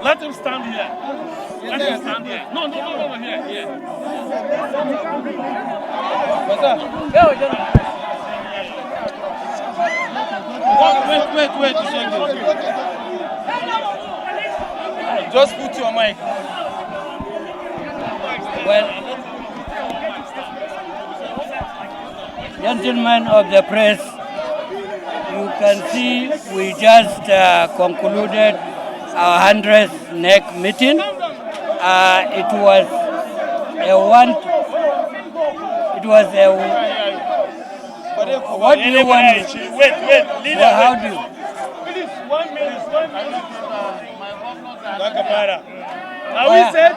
Let him stand here. Let him stand here. No, here. Wait. Just put your mic. Well, gentlemen of the press, you can see we just concluded our 100th NEC meeting. It was what do you want? Wait, leader. How do you? Please, 1 minute. Are we set?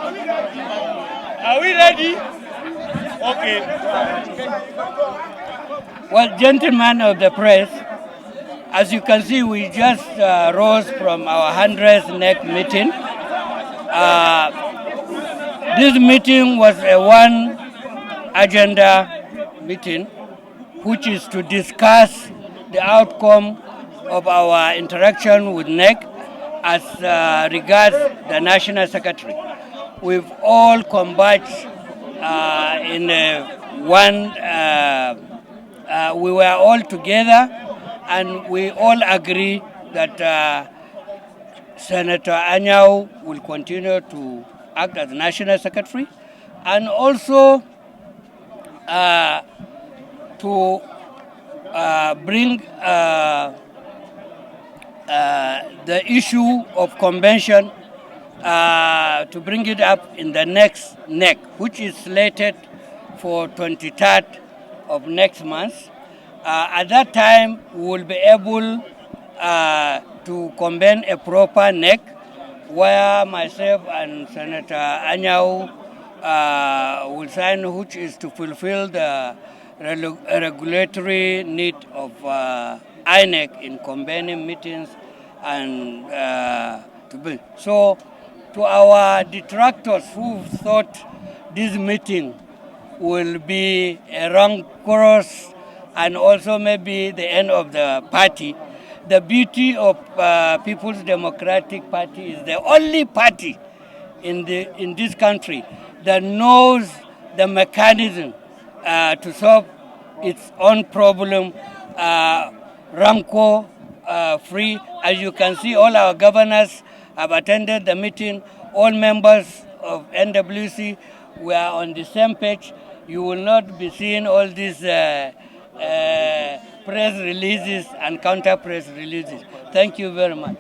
Are we ready? Okay. Well, gentlemen of the press, as you can see, we just rose from our 100th NEC meeting. This meeting was a one-agenda meeting, which is to discuss the outcome of our interaction with NEC as regards the National Secretary. We've all converged in one, we were all together, and we all agree that Senator Anyanwu will continue to act as National Secretary, and also to bring the issue of convention, to bring it up in the next NEC, which is slated for 23rd of next month. At that time, we will be able to convene a proper NEC where myself and Senator Anyanwu will sign, which is to fulfill the regulatory need of INEC in convening meetings and to build. So, to our detractors who thought this meeting will be a wrong course and also maybe the end of the party, the beauty of People's Democratic Party is the only party in this country that knows the mechanism to solve its own problem, Ramco free. As you can see, all our governors have attended the meeting. All members of NWC were on the same page. You will not be seeing all these press releases and counter press releases. Thank you very much.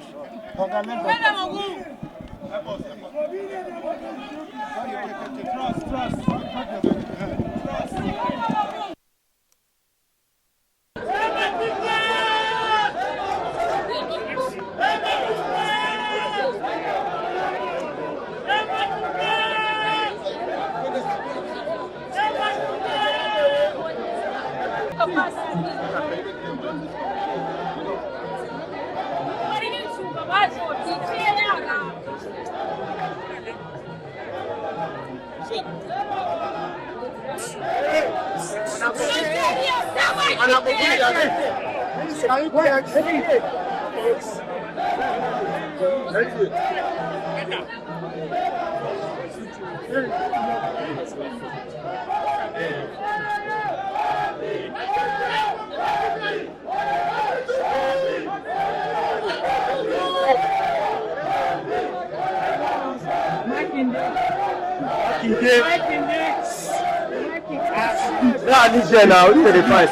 Now, look at the price.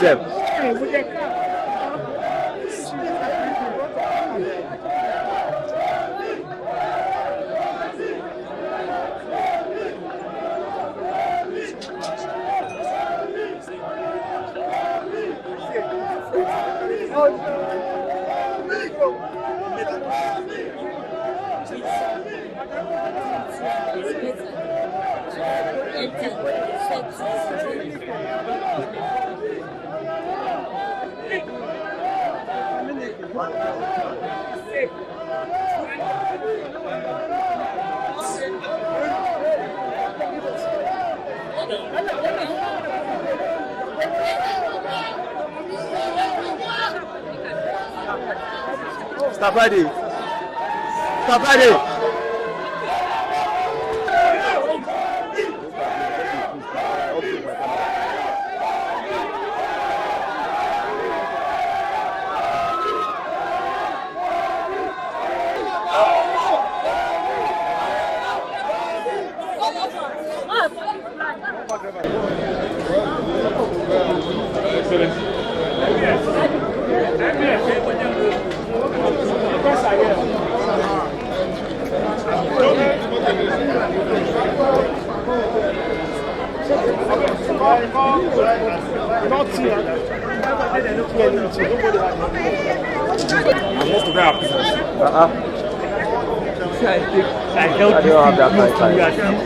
Stop ready. I don't have that kind of time.